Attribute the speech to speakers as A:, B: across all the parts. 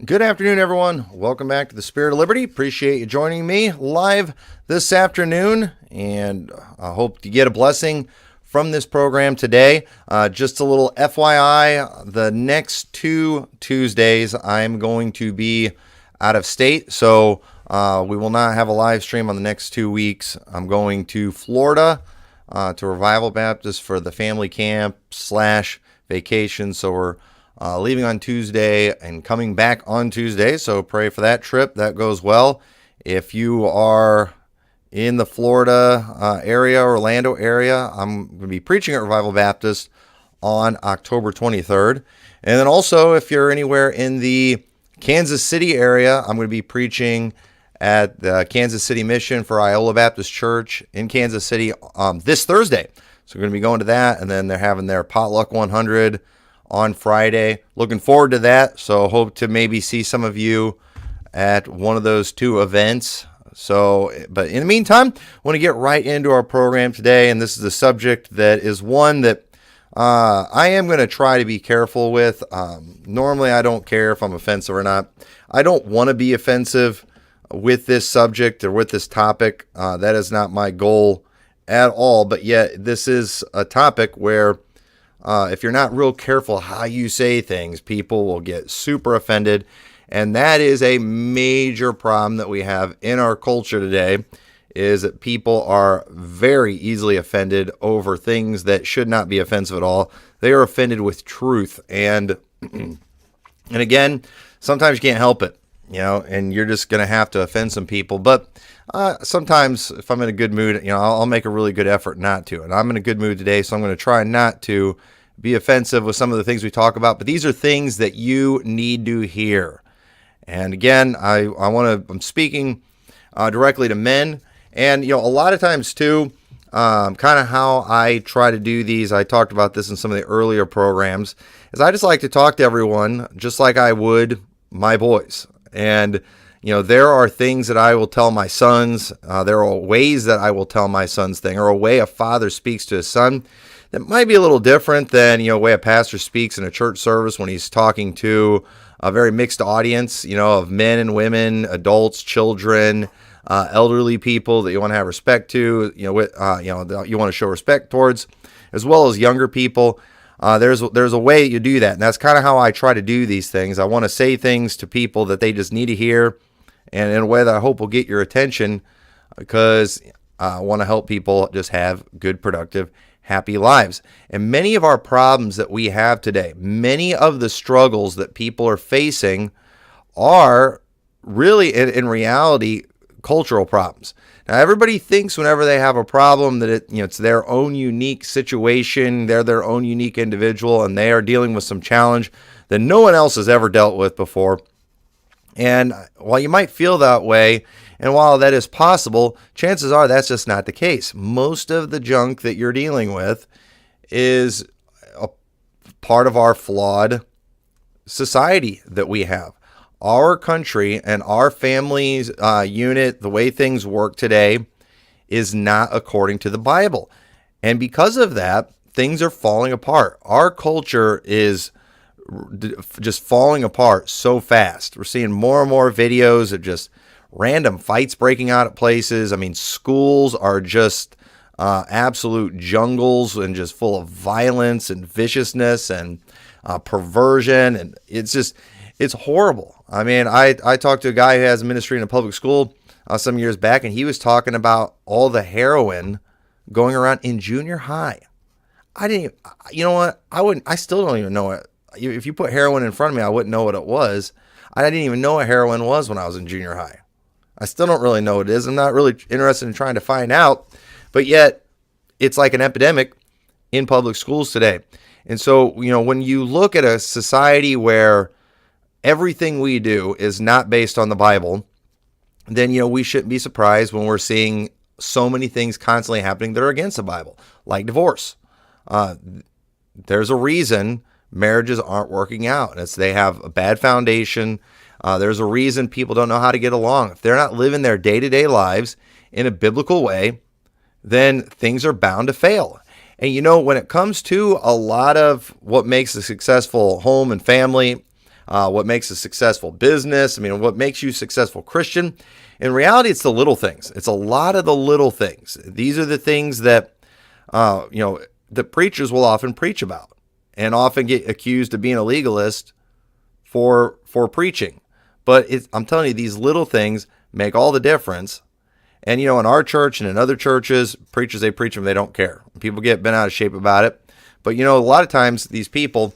A: Good afternoon, everyone. Welcome back to the Spirit of Liberty. Appreciate you joining me live this afternoon, and I hope you get a blessing from this program today. Just a little FYI, the next 2 Tuesdays, I'm going to be out of state, so we will not have a live stream on the next 2 weeks. I'm going to Florida to Revival Baptist for the family camp / vacation, so we're leaving on Tuesday and coming back on Tuesday, so pray for that trip. That goes well. If you are in the Florida area, Orlando area, I'm going to be preaching at Revival Baptist on October 23rd. And then also, if you're anywhere in the Kansas City area, I'm going to be preaching at the Kansas City Mission for Iola Baptist Church in Kansas City this Thursday. So we're going to be going to that, and then they're having their Potluck 100 on Friday. Looking forward to that. So hope to maybe see some of you at one of those two events. So, but in the meantime, I want to get right into our program today. And this is a subject that is one that I am going to try to be careful with. Normally, I don't care if I'm offensive or not. I don't want to be offensive with this subject or with this topic. That is not my goal at all. But yet, this is a topic where if you're not real careful how you say things, people will get super offended. And that is a major problem that we have in our culture today, is that people are very easily offended over things that should not be offensive at all. They are offended with truth. And again, sometimes you can't help it, and you're just going to have to offend some people. But sometimes if I'm in a good mood, I'll make a really good effort not to. And I'm in a good mood today, so I'm going to try not to be offensive with some of the things we talk about. But these are things that you need to hear. And again, I'm speaking directly to men. And, a lot of times too, kind of how I try to do these, I talked about this in some of the earlier programs, is I just like to talk to everyone just like I would my boys. And, there are things that I will tell my sons. There are ways that I will tell my sons things, or a way a father speaks to his son that might be a little different than, a way a pastor speaks in a church service when he's talking to a very mixed audience, of men and women, adults, children, elderly people that you want to have respect to, you want to show respect towards, as well as younger people. There's a way you do that, and that's kind of how I try to do these things. I want to say things to people that they just need to hear, and in a way that I hope will get your attention, because I want to help people just have good, productive, happy lives. And many of our problems that we have today, many of the struggles that people are facing are really, in reality, cultural problems. Now, everybody thinks whenever they have a problem that it's their own unique situation, they're their own unique individual, and they are dealing with some challenge that no one else has ever dealt with before. And while you might feel that way, and while that is possible, chances are that's just not the case. Most of the junk that you're dealing with is a part of our flawed society that we have. Our country and our family's unit, the way things work today, is not according to the Bible. And because of that, things are falling apart. Our culture is just falling apart so fast. We're seeing more and more videos of just random fights breaking out at places. I mean, schools are just absolute jungles and just full of violence and viciousness and perversion. And it's horrible. I mean, I talked to a guy who has a ministry in a public school some years back, and he was talking about all the heroin going around in junior high. I still don't even know it. If you put heroin in front of me, I wouldn't know what it was. I didn't even know what heroin was when I was in junior high. I still don't really know what it is. I'm not really interested in trying to find out, but yet it's like an epidemic in public schools today. And so, when you look at a society where everything we do is not based on the Bible, then, we shouldn't be surprised when we're seeing so many things constantly happening that are against the Bible, like divorce. There's a reason marriages aren't working out. They have a bad foundation. There's a reason people don't know how to get along. If they're not living their day-to-day lives in a biblical way, then things are bound to fail. And when it comes to a lot of what makes a successful home and family, what makes a successful business. I mean, what makes you a successful Christian. In reality, it's the little things. It's a lot of the little things. These are the things that, the preachers will often preach about and often get accused of being a legalist for preaching. But I'm telling you, these little things make all the difference. And, in our church and in other churches, preachers, they preach them, they don't care. People get bent out of shape about it. But, a lot of times these people,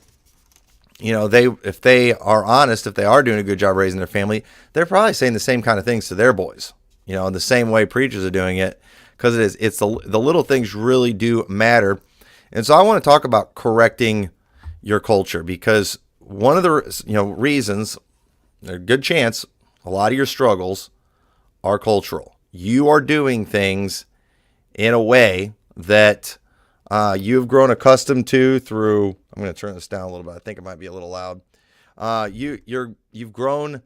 A: if they are honest, if they are doing a good job raising their family, they're probably saying the same kind of things to their boys, in the same way preachers are doing it, because it's the little things really do matter. And so I want to talk about correcting your culture, because one of the reasons, a good chance, a lot of your struggles are cultural. You are doing things in a way that you've grown accustomed to through. I'm going to turn this down a little bit. I think it might be a little loud. You've grown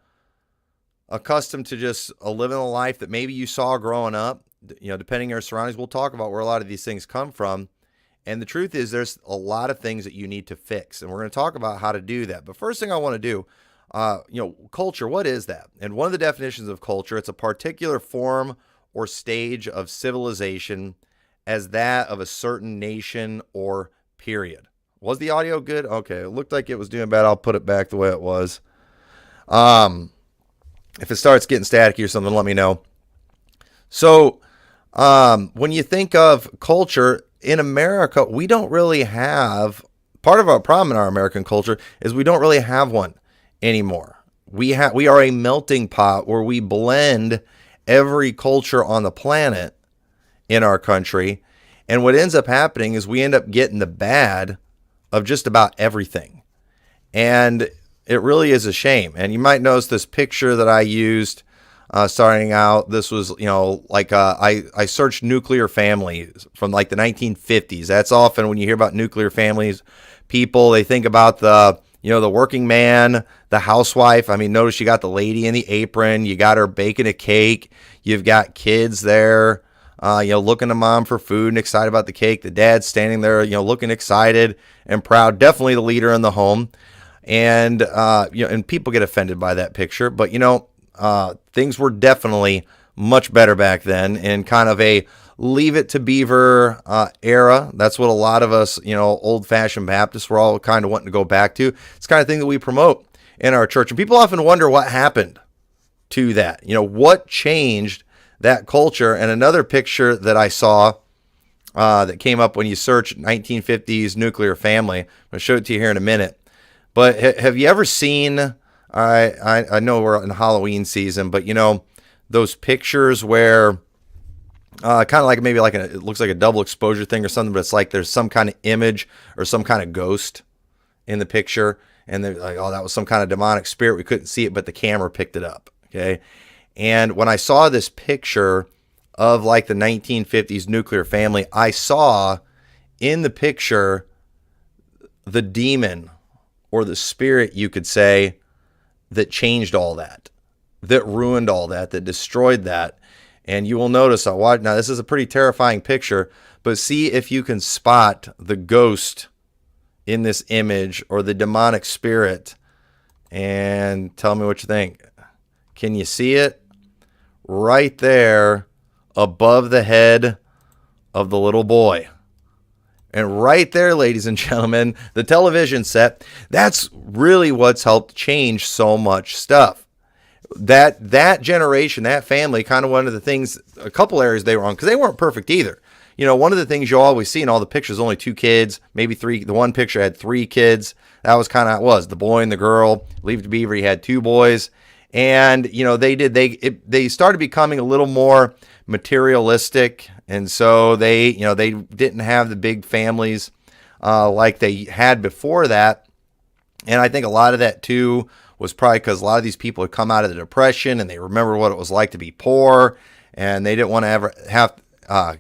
A: accustomed to just living a life that maybe you saw growing up. Depending on your surroundings, we'll talk about where a lot of these things come from. And the truth is, there's a lot of things that you need to fix, and we're going to talk about how to do that. But first thing I want to do, culture, what is that? And one of the definitions of culture, it's a particular form or stage of civilization as that of a certain nation or period. Was the audio good? Okay, it looked like it was doing bad. I'll put it back the way it was. If it starts getting staticky or something, let me know. So when you think of culture in America, we don't really have, part of our problem in our American culture is we don't really have one anymore. We are a melting pot where we blend every culture on the planet in our country. And what ends up happening is we end up getting the bad of just about everything. And it really is a shame. And you might notice this picture that I used starting out. This was, I searched nuclear families from like the 1950s. That's often when you hear about nuclear families, people, they think about the working man, the housewife. I mean, notice you got the lady in the apron. You got her baking a cake. You've got kids there, looking to mom for food and excited about the cake. The dad's standing there, looking excited and proud. Definitely the leader in the home. And, and people get offended by that picture. But, things were definitely much better back then, in kind of a Leave It to Beaver era. That's what a lot of us, old-fashioned Baptists, were all kind of wanting to go back to. It's the kind of thing that we promote in our church. And people often wonder what happened to that. What changed that culture? And another picture that I saw that came up when you search 1950s nuclear family, I'm going to show it to you here in a minute. But have you ever seen, I know we're in Halloween season, but those pictures where kind of like maybe it looks like a double exposure thing or something, but it's like there's some kind of image or some kind of ghost in the picture, and they're like, oh, that was some kind of demonic spirit. We couldn't see it, but the camera picked it up. Okay. And when I saw this picture of like the 1950s nuclear family, I saw in the picture the demon, or the spirit, you could say, that changed all that ruined all that destroyed that. And you will notice, now this is a pretty terrifying picture, but see if you can spot the ghost in this image or the demonic spirit, and tell me what you think. Can you see it? Right there above the head of the little boy. And right there, ladies and gentlemen, the television set, that's really what's helped change so much stuff. That generation, that family, kind of one of the things, a couple areas they were on, because they weren't perfect either. One of the things you always see in all the pictures, only 2 kids, maybe 3. The one picture had 3 kids. That was kind of how it was. The boy and the girl. Leave It to Beaver, he had 2 boys. And, they started becoming a little more materialistic. And so they didn't have the big families like they had before that. And I think a lot of that too was probably because a lot of these people had come out of the Depression and they remember what it was like to be poor, and they didn't want to ever have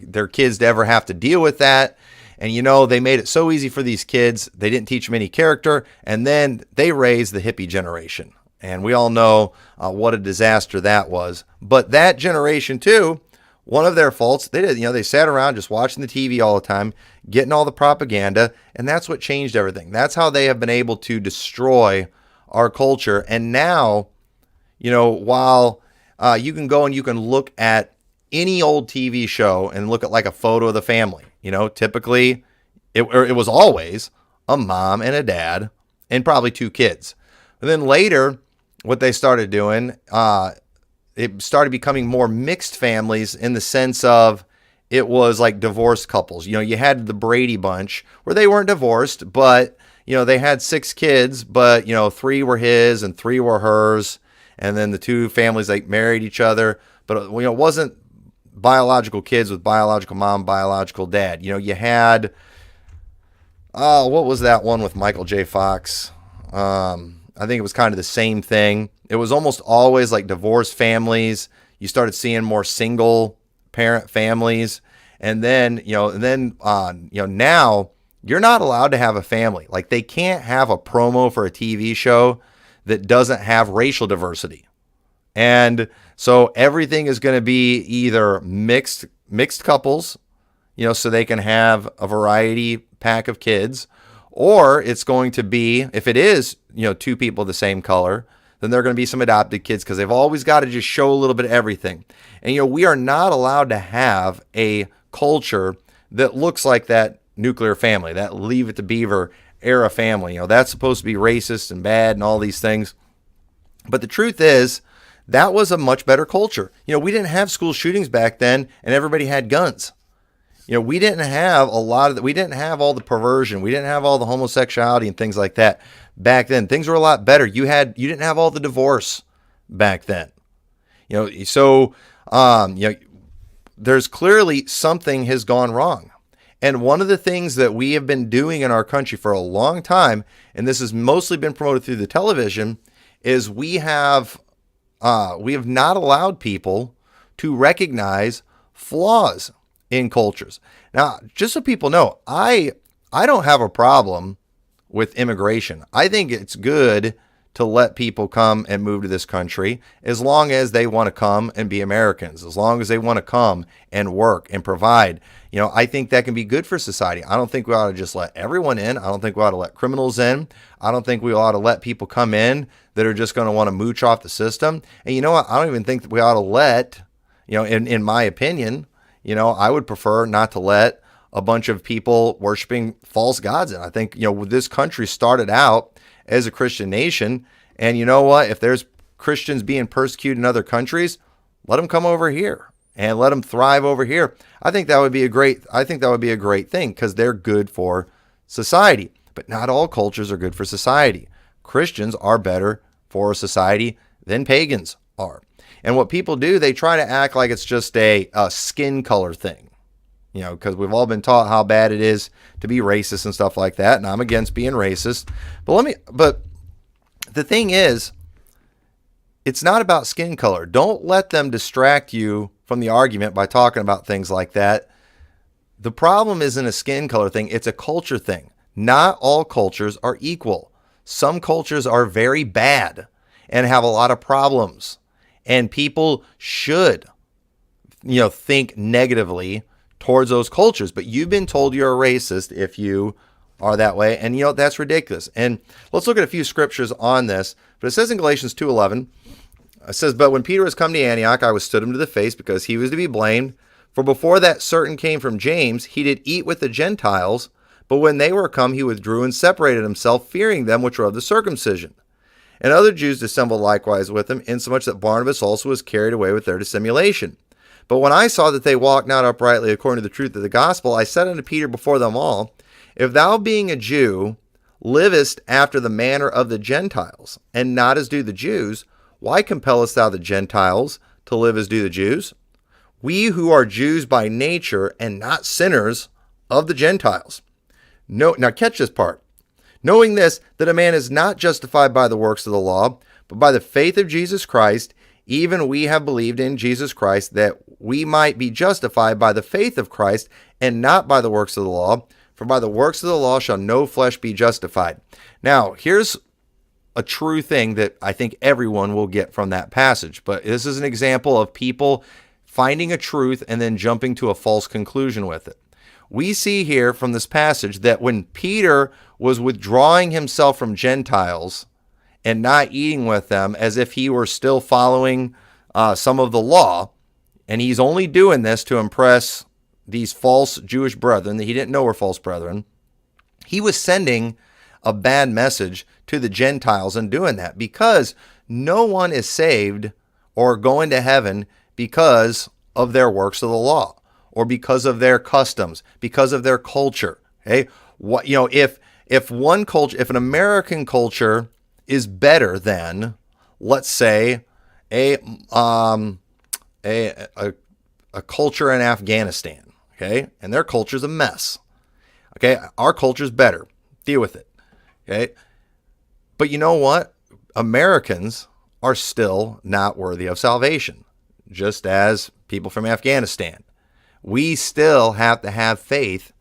A: their kids to ever have to deal with that. And they made it so easy for these kids. They didn't teach them any character, and then they raised the hippie generation. And we all know what a disaster that was. But that generation too, one of their faults, they sat around just watching the TV all the time, getting all the propaganda, and that's what changed everything. That's how they have been able to destroy our culture. And now, while you can go and you can look at any old TV show and look at like a photo of the family, typically it was always a mom and a dad and probably 2 kids. But then later, what they started doing, it started becoming more mixed families in the sense of it was like divorced couples. You had the Brady Bunch where they weren't divorced, but, they had 6 kids, but, 3 were his and 3 were hers. And then the 2 families, like, married each other. But, it wasn't biological kids with biological mom, biological dad. You had, what was that one with Michael J. Fox? I think it was kind of the same thing. It was almost always like divorced families. You started seeing more single parent families. And then, now you're not allowed to have a family. Like, they can't have a promo for a TV show that doesn't have racial diversity. And so everything is going to be either mixed couples, so they can have a variety pack of kids, or it's going to be, if it is, 2 people the same color, then there are going to be some adopted kids because they've always got to just show a little bit of everything. And, we are not allowed to have a culture that looks like that nuclear family, that Leave It to Beaver era family. That's supposed to be racist and bad and all these things. But the truth is, that was a much better culture. We didn't have school shootings back then and everybody had guns. We didn't have we didn't have all the perversion. We didn't have all the homosexuality and things like that back then. Things were a lot better. You didn't have all the divorce back then. There's clearly something has gone wrong. And one of the things that we have been doing in our country for a long time, and this has mostly been promoted through the television, is we have not allowed people to recognize flaws in cultures. Now, just so people know, I don't have a problem with immigration. I think it's good to let people come and move to this country as long as they want to come and be Americans, as long as they want to come and work and provide. I think that can be good for society. I don't think we ought to just let everyone in. I don't think we ought to let criminals in. I don't think we ought to let people come in that are just going to want to mooch off the system. And you know what? I don't even think that we ought to let, in my opinion, I would prefer not to let a bunch of people worshiping false gods in. I think, this country started out as a Christian nation. And you know what? If there's Christians being persecuted in other countries, let them come over here and let them thrive over here. I think that would be a great thing because they're good for society. But not all cultures are good for society. Christians are better for society than pagans are. And what people do, they try to act like it's just a skin color thing. Because we've all been taught how bad it is to be racist and stuff like that. And I'm against being racist. But the thing is, it's not about skin color. Don't let them distract you from the argument by talking about things like that. The problem isn't a skin color thing. It's a culture thing. Not all cultures are equal. Some cultures are very bad and have a lot of problems. And people should, think negatively towards those cultures. But you've been told you're a racist if you are that way. And, that's ridiculous. And let's look at a few scriptures on this. But it says in Galatians 2:11, it says, "But when Peter was come to Antioch, I withstood him to the face because he was to be blamed. For before that certain came from James, he did eat with the Gentiles. But when they were come, he withdrew and separated himself, fearing them which were of the circumcision. And other Jews dissembled likewise with him, insomuch that Barnabas also was carried away with their dissimulation. But when I saw that they walked not uprightly according to the truth of the gospel, I said unto Peter before them all, If thou being a Jew livest after the manner of the Gentiles, and not as do the Jews, why compellest thou the Gentiles to live as do the Jews? We who are Jews by nature and not sinners of the Gentiles. No, now catch this part. Knowing this, that a man is not justified by the works of the law, but by the faith of Jesus Christ, even we have believed in Jesus Christ, that we might be justified by the faith of Christ, and not by the works of the law. For by the works of the law shall no flesh be justified." Now, here's a true thing that I think everyone will get from that passage. But this is an example of people finding a truth and then jumping to a false conclusion with it. We see here from this passage that when Peter was withdrawing himself from Gentiles and not eating with them as if he were still following some of the law. And he's only doing this to impress these false Jewish brethren that he didn't know were false brethren. He was sending a bad message to the Gentiles in doing that, because no one is saved or going to heaven because of their works of the law or because of their customs, because of their culture. Okay, if one culture, if an American culture is better than, let's say, a culture in Afghanistan, okay, and their culture's a mess. Okay, our culture's better. Deal with it. Okay, but you know what? Americans are still not worthy of salvation, just as people from Afghanistan. We still have to have faith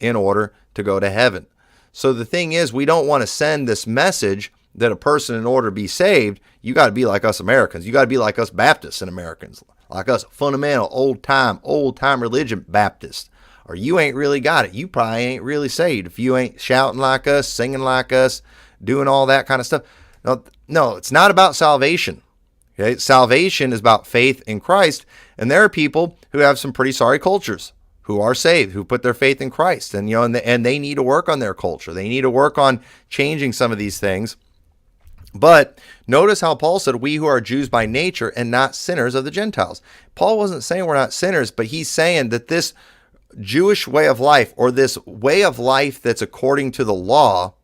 A: in order to go to heaven. So the thing is, we don't want to send this message that a person, in order to be saved, you got to be like us Americans. You got to be like us Baptists and Americans, like us fundamental, old-time religion Baptists. Or you ain't really got it. You probably ain't really saved if you ain't shouting like us, singing like us, doing all that kind of stuff. No, it's not about salvation. Okay, salvation is about faith in Christ, and there are people who have some pretty sorry cultures who are saved, who put their faith in Christ, and and they need to work on their culture. They need to work on changing some of these things. But notice how Paul said, we who are Jews by nature and not sinners of the Gentiles. Paul wasn't saying we're not sinners, but he's saying that this Jewish way of life, or this way of life that's according to the law,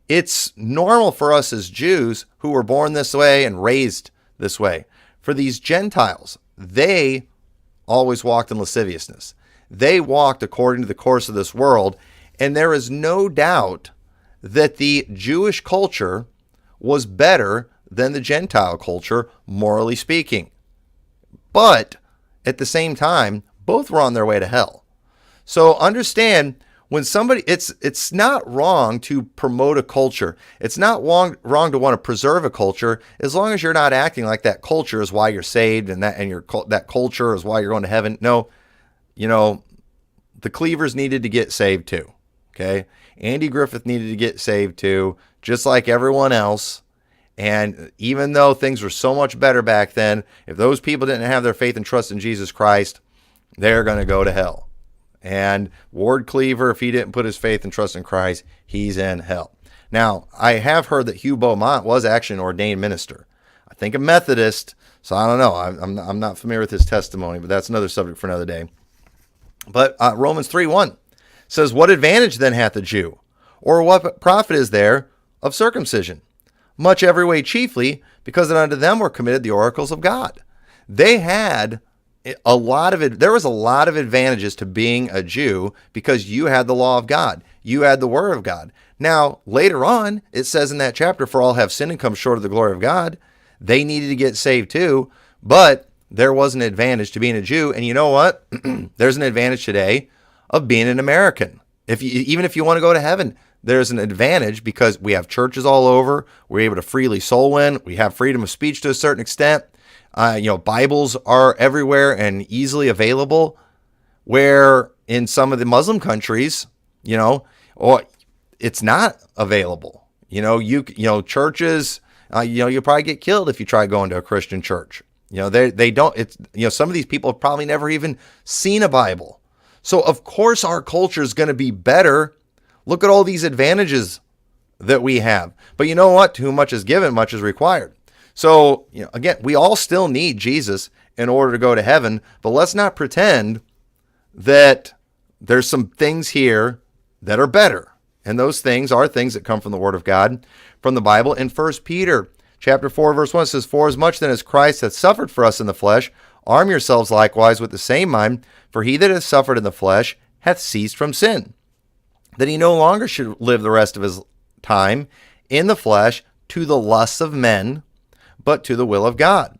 A: it's normal for us as Jews who were born this way and raised this way. For these Gentiles, they always walked in lasciviousness. They walked according to the course of this world, and there is no doubt that the Jewish culture was better than the Gentile culture, morally speaking. But at the same time, both were on their way to hell. So understand, when somebody, it's not wrong to promote a culture. It's not wrong to want to preserve a culture, as long as you're not acting like that culture is why you're saved, and that culture is why you're going to heaven. No, the Cleavers needed to get saved too. Okay, Andy Griffith needed to get saved too, just like everyone else. And even though things were so much better back then, if those people didn't have their faith and trust in Jesus Christ, they're going to go to hell. And Ward Cleaver, if he didn't put his faith and trust in Christ, he's in hell. Now, I have heard that Hugh Beaumont was actually an ordained minister. I think a Methodist, so I don't know. I'm not familiar with his testimony, but that's another subject for another day. But Romans 3:1 says, what advantage then hath the Jew? Or what profit is there of circumcision? Much every way chiefly, because that unto them were committed the oracles of God. They had there was a lot of advantages to being a Jew, because you had the law of God. You had the word of God. Now, later on, it says in that chapter, for all have sinned and come short of the glory of God. They needed to get saved too, but there was an advantage to being a Jew. And you know what? There's an advantage today of being an American. Even if you want to go to heaven, there's an advantage, because we have churches all over. We're able to freely soul win. We have freedom of speech to a certain extent. Bibles are everywhere and easily available, where in some of the Muslim countries, it's not available. Churches, you'll probably get killed if you try going to a Christian church. They don't, some of these people have probably never even seen a Bible. So of course our culture is going to be better. Look at all these advantages that we have. But you know what? To whom much is given, much is required. So, again, we all still need Jesus in order to go to heaven, but let's not pretend that there's some things here that are better. And those things are things that come from the Word of God, from the Bible. In 1 Peter chapter 4, verse 1 says, for as much then as Christ hath suffered for us in the flesh, arm yourselves likewise with the same mind, for he that hath suffered in the flesh hath ceased from sin, that he no longer should live the rest of his time in the flesh to the lusts of men, but to the will of God.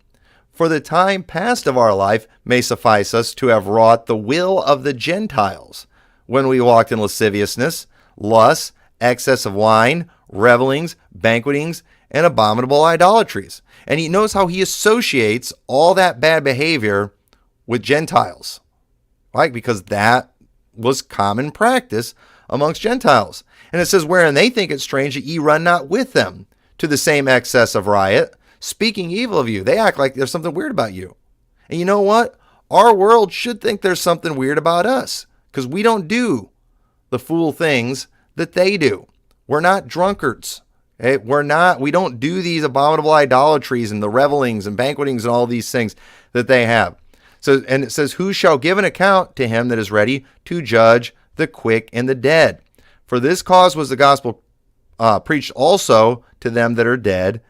A: For the time past of our life may suffice us to have wrought the will of the Gentiles, when we walked in lasciviousness, lust, excess of wine, revelings, banquetings, and abominable idolatries. And he knows how he associates all that bad behavior with Gentiles, right? Because that was common practice amongst Gentiles. And it says, wherein they think it strange that ye run not with them, to the same excess of riot, speaking evil of you. They act like there's something weird about you. And you know what? Our world should think there's something weird about us because we don't do the fool things that they do. We're not drunkards. Okay? We don't do these abominable idolatries and the revelings and banquetings and all these things that they have. So, and it says, who shall give an account to him that is ready to judge the quick and the dead? For this cause was the gospel preached also to them that are dead,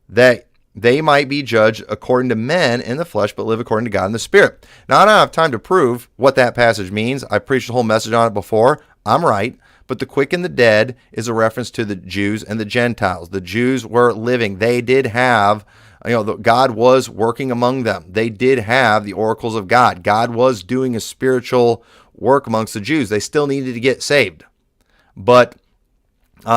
A: that they might be judged according to men in the flesh, but live according to God in the spirit. Now, I don't have time to prove what that passage means. I preached a whole message on it before. I'm right. But the quick and the dead is a reference to the Jews and the Gentiles. The Jews were living. They did have, God was working among them. They did have the oracles of God. God was doing a spiritual work amongst the Jews. They still needed to get saved. But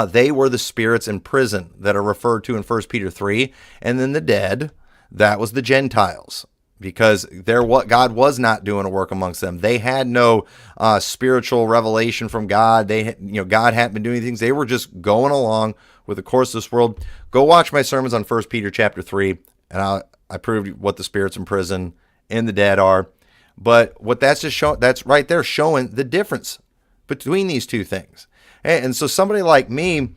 A: they were the spirits in prison that are referred to in 1 Peter 3. And then the dead, that was the Gentiles. Because God was not doing a work amongst them. They had no spiritual revelation from God. God hadn't been doing things. They were just going along with the course of this world. Go watch my sermons on 1 Peter chapter 3, and I proved what the spirits in prison and the dead are. But what that's just showing, that's right there showing the difference between these two things. And so somebody like me,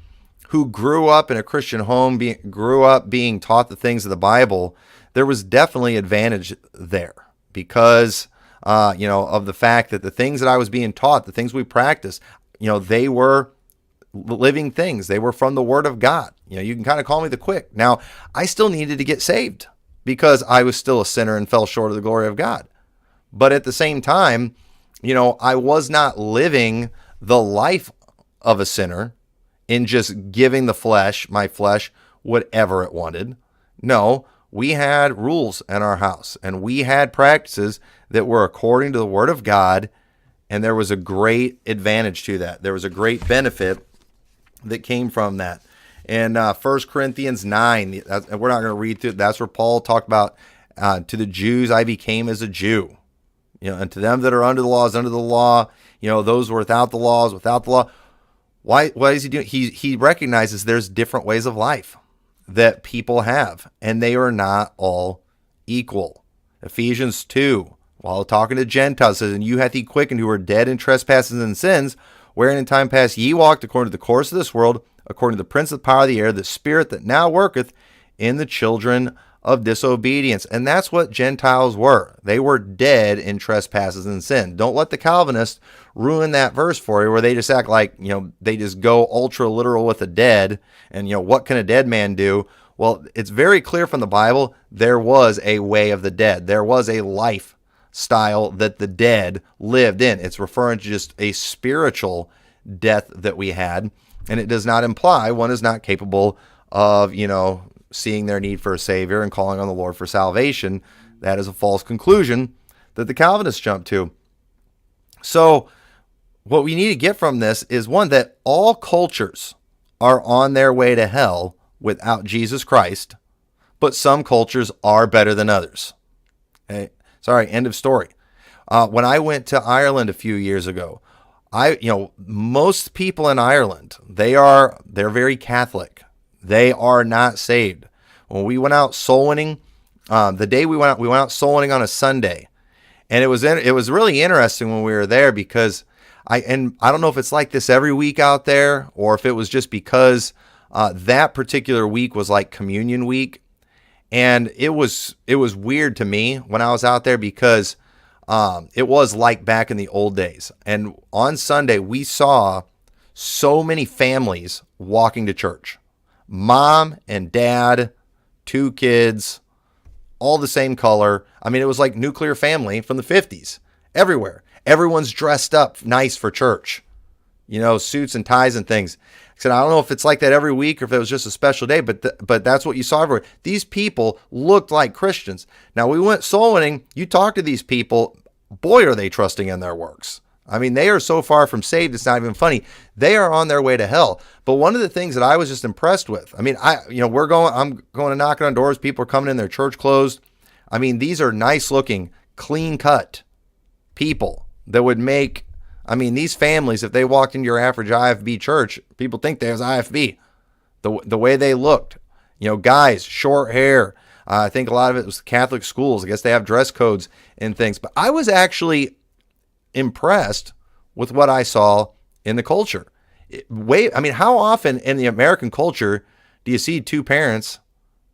A: who grew up in a Christian home, grew up being taught the things of the Bible, there was definitely advantage there because, of the fact that the things that I was being taught, the things we practiced, they were living things. They were from the Word of God. You can kind of call me the quick. Now, I still needed to get saved because I was still a sinner and fell short of the glory of God. But at the same time, I was not living the life of a sinner in just giving my flesh, whatever it wanted. No, we had rules in our house, and we had practices that were according to the Word of God, and there was a great advantage to that. There was a great benefit that came from that. In 1 Corinthians 9, we're not going to read through it. That's where Paul talked about, to the Jews I became as a Jew. And to them that are under the law is under the law. Those who are without the law is without the law. Why is he doing? He recognizes there's different ways of life that people have, and they are not all equal. Ephesians 2, while talking to Gentiles, says, and you hath he quickened who were dead in trespasses and sins, wherein in time past ye walked according to the course of this world, according to the prince of the power of the air, the spirit that now worketh in the children of disobedience. And that's what Gentiles were. They were dead in trespasses and sin. Don't let the Calvinists ruin that verse for you, where they just act like, they just go ultra literal with the dead. And, what can a dead man do? Well, it's very clear from the Bible, there was a way of the dead. There was a lifestyle that the dead lived in. It's referring to just a spiritual death that we had. And it does not imply one is not capable of, seeing their need for a Savior and calling on the Lord for salvation. That is a false conclusion that the Calvinists jump to. So what we need to get from this is, one, that all cultures are on their way to hell without Jesus Christ, but some cultures are better than others. Okay? Sorry, end of story. When I went to Ireland a few years ago, most people in Ireland, they're very Catholic. They are not saved. When we went out soul winning, the day we went out soul winning on a Sunday, and it was really interesting when we were there because I don't know if it's like this every week out there or if it was just because that particular week was like communion week, and it was weird to me when I was out there because it was like back in the old days. And on Sunday we saw so many families walking to church. Mom and dad, 2 kids, all the same color. I mean, it was like nuclear family from the 50s everywhere. Everyone's dressed up nice for church, suits and ties and things. I said, I don't know if it's like that every week or if it was just a special day, but that's what you saw everywhere. These people looked like Christians. Now, we went soul winning. You talk to these people, boy, are they trusting in their works. I mean, they are so far from saved, it's not even funny. They are on their way to hell. But one of the things that I was just impressed with, I'm going to knocking on doors. People are coming in, their church closed. I mean, these are nice looking, clean cut people that would make, these families, if they walked into your average IFB church, people think they was IFB. The way they looked, Guys, short hair. I think a lot of it was Catholic schools. I guess they have dress codes and things. But I was actually impressed with what I saw in the culture. How often in the American culture do you see two parents,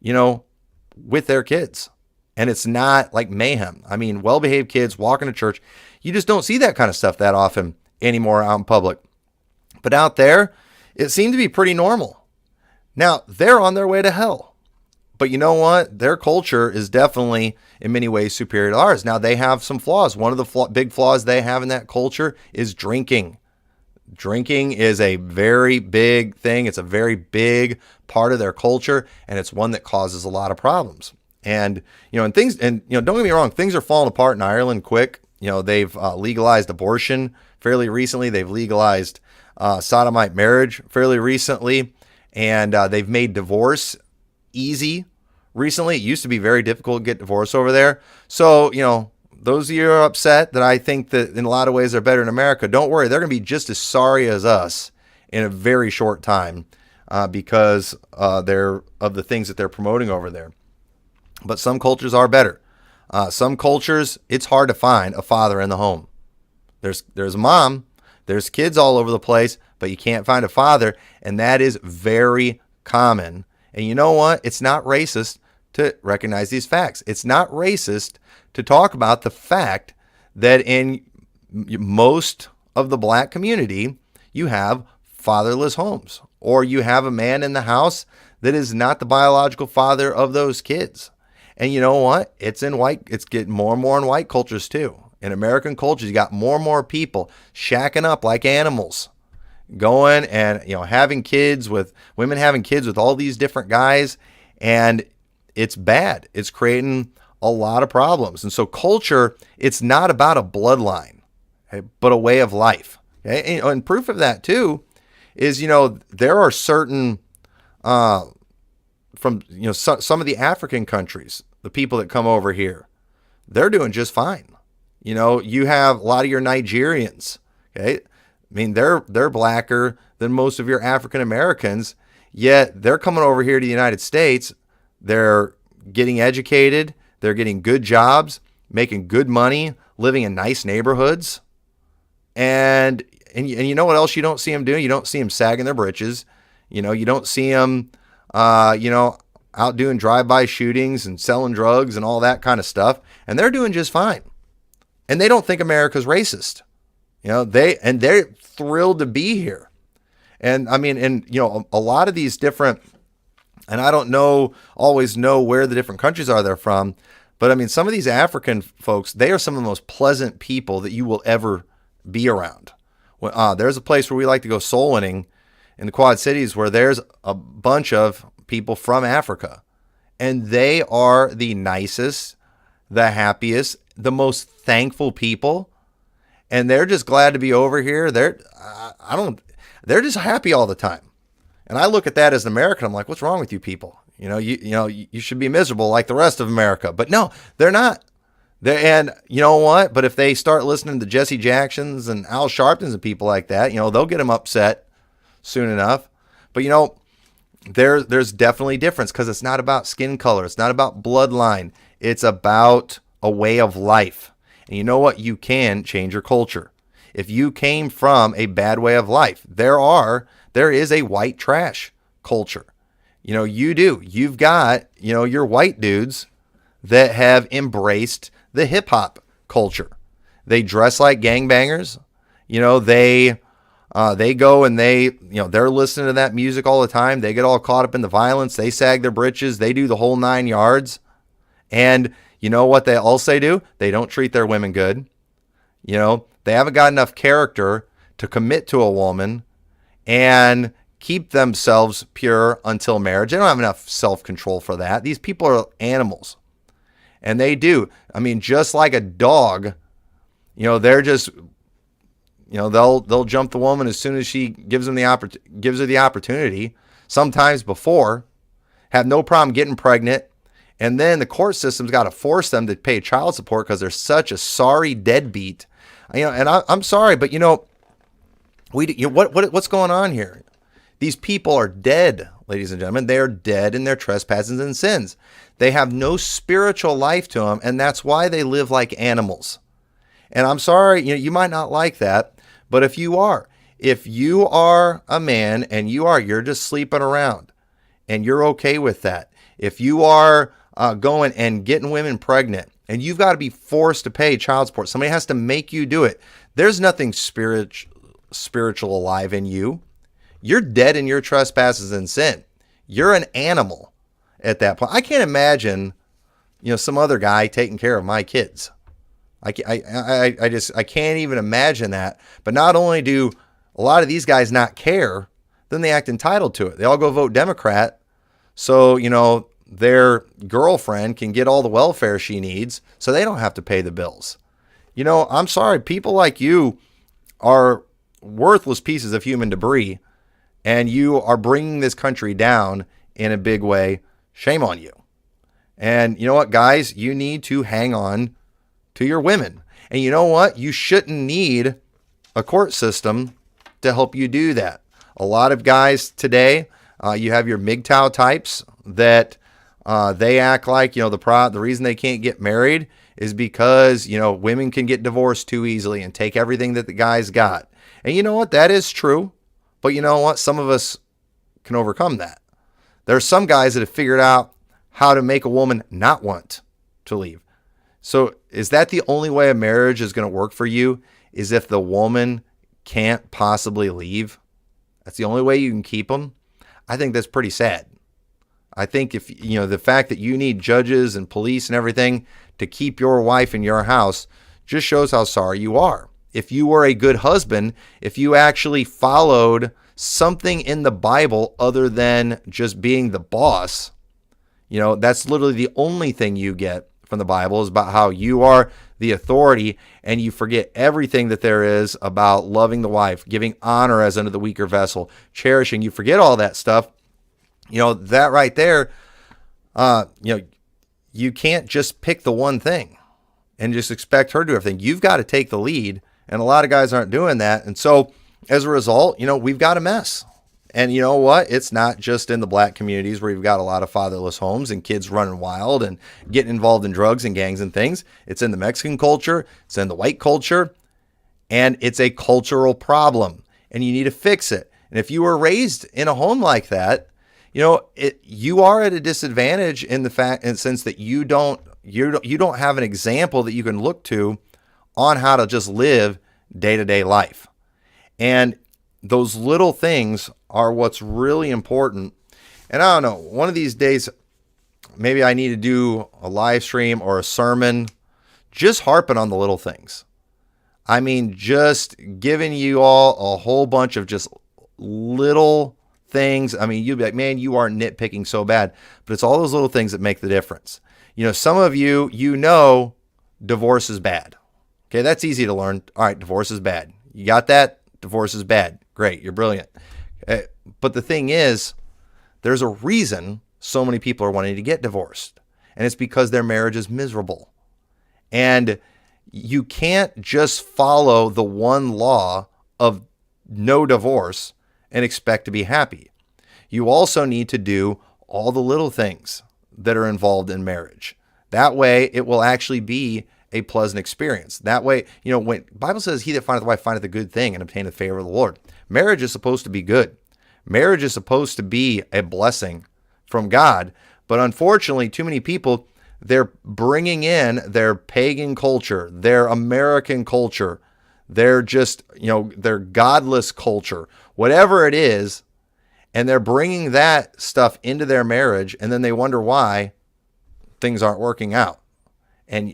A: with their kids? And it's not like mayhem. Well-behaved kids walking to church. You just don't see that kind of stuff that often anymore out in public. But out there, it seemed to be pretty normal. Now, they're on their way to hell. But you know what? Their culture is definitely, in many ways, superior to ours. Now, they have some flaws. One of the big flaws they have in that culture is drinking. Drinking is a very big thing. It's a very big part of their culture, and it's one that causes a lot of problems. And, don't get me wrong, things are falling apart in Ireland quick. They've legalized abortion fairly recently. They've legalized sodomite marriage fairly recently, and they've made divorce easy recently. It used to be very difficult to get divorced over there. So, those of you who are upset that I think that in a lot of ways they're better in America, don't worry. They're going to be just as sorry as us in a very short time because they're of the things that they're promoting over there. But some cultures are better. Some cultures, it's hard to find a father in the home. There's a mom, there's kids all over the place, but you can't find a father, and that is very common. And you know what? It's not racist to recognize these facts. It's not racist to talk about the fact that in most of the black community, you have fatherless homes, or you have a man in the house that is not the biological father of those kids. And you know what? It's getting more and more in white cultures too. In American cultures, you got more and more people shacking up like animals, going and having kids with women, having kids with all these different guys, and it's bad. It's creating a lot of problems. And so culture, it's not about a bloodline, okay, but a way of life. Okay? And proof of that too is there are certain from some of the African countries, the people that come over here, they're doing just fine. You have a lot of your Nigerians, okay? They're blacker than most of your African Americans, yet they're coming over here to the United States. They're getting educated, they're getting good jobs, making good money, living in nice neighborhoods. And you know what else you don't see them doing? You don't see them sagging their britches. You don't see them out doing drive-by shootings and selling drugs and all that kind of stuff. And they're doing just fine. And they don't think America's racist. They're thrilled to be here. And a lot of these different, and I don't always know where the different countries are they're from, but some of these African folks, they are some of the most pleasant people that you will ever be around. There's a place where we like to go soul winning in the Quad Cities where there's a bunch of people from Africa, and they are the nicest, the happiest, the most thankful people, and they're just glad to be over here. They're just happy all the time. And I look at that as an American. I'm like, what's wrong with you people? You should be miserable like the rest of America. But no, they're not. And you know what? But if they start listening to Jesse Jacksons and Al Sharptons and people like that, they'll get them upset soon enough. But there's definitely difference because it's not about skin color. It's not about bloodline. It's about a way of life. And you know what? You can change your culture. If you came from a bad way of life, there is a white trash culture. You do. You've got, your white dudes that have embraced the hip hop culture. They dress like gangbangers. They go and they're listening to that music all the time. They get all caught up in the violence. They sag their britches. They do the whole 9 yards. And you know what they also do? They don't treat their women good. They haven't got enough character to commit to a woman and keep themselves pure until marriage. They don't have enough self-control for that. These people are animals. And they do. Just like a dog, they're just, they'll jump the woman as soon as she gives her the opportunity, sometimes before, have no problem getting pregnant. And then the court system's got to force them to pay child support because they're such a sorry deadbeat. And I'm sorry, but what's going on here? These people are dead, ladies and gentlemen. They are dead in their trespasses and sins. They have no spiritual life to them, and that's why they live like animals. And I'm sorry, you might not like that, but if you are a man and you're just sleeping around and you're okay with that, if you are going and getting women pregnant and you've got to be forced to pay child support, somebody has to make you do it, there's nothing spiritual alive in you. You're dead in your trespasses and sin. You're an animal at that point. I can't imagine, some other guy taking care of my kids. I can't even imagine that. But not only do a lot of these guys not care, then they act entitled to it. They all go vote Democrat. So, their girlfriend can get all the welfare she needs so they don't have to pay the bills. I'm sorry. People like you are worthless pieces of human debris, and you are bringing this country down in a big way. Shame on you. And you know what, guys? You need to hang on to your women. And you know what? You shouldn't need a court system to help you do that. A lot of guys today, you have your MGTOW types that they act like, the reason they can't get married is because, women can get divorced too easily and take everything that the guys got. And you know what? That is true. But you know what? Some of us can overcome that. There are some guys that have figured out how to make a woman not want to leave. So is that the only way a marriage is going to work for you? Is if the woman can't possibly leave? That's the only way you can keep them? I think that's pretty sad. I think if, the fact that you need judges and police and everything to keep your wife in your house just shows how sorry you are. If you were a good husband, if you actually followed something in the Bible other than just being the boss, that's literally the only thing you get from the Bible is about how you are the authority, and you forget everything that there is about loving the wife, giving honor as unto the weaker vessel, cherishing. You forget all that stuff. That right there, you can't just pick the one thing and just expect her to do everything. You've got to take the lead, and a lot of guys aren't doing that. And so as a result, we've got a mess. And you know what? It's not just in the black communities where you've got a lot of fatherless homes and kids running wild and getting involved in drugs and gangs and things. It's in the Mexican culture. It's in the white culture. And it's a cultural problem. And you need to fix it. And if you were raised in a home like that, you are at a disadvantage in the sense that you don't have an example that you can look to on how to just live day-to-day life. And those little things are what's really important. And I don't know, one of these days, maybe I need to do a live stream or a sermon just harping on the little things. I mean, just giving you all a whole bunch of just little things. I mean, you'd be like, man, you are nitpicking so bad. But it's all those little things that make the difference. Some of you, divorce is bad. Okay, that's easy to learn. All right, divorce is bad. You got that? Divorce is bad. Great, you're brilliant. But the thing is, there's a reason so many people are wanting to get divorced. And it's because their marriage is miserable. And you can't just follow the one law of no divorce and expect to be happy. You also need to do all the little things that are involved in marriage. That way, it will actually be a pleasant experience. That way, when the Bible says, he that findeth a wife findeth a good thing and obtaineth favor of the Lord. Marriage is supposed to be good. Marriage is supposed to be a blessing from God. But unfortunately, too many people, they're bringing in their pagan culture, their American culture, their just, their godless culture, whatever it is, and they're bringing that stuff into their marriage, and then they wonder why things aren't working out. And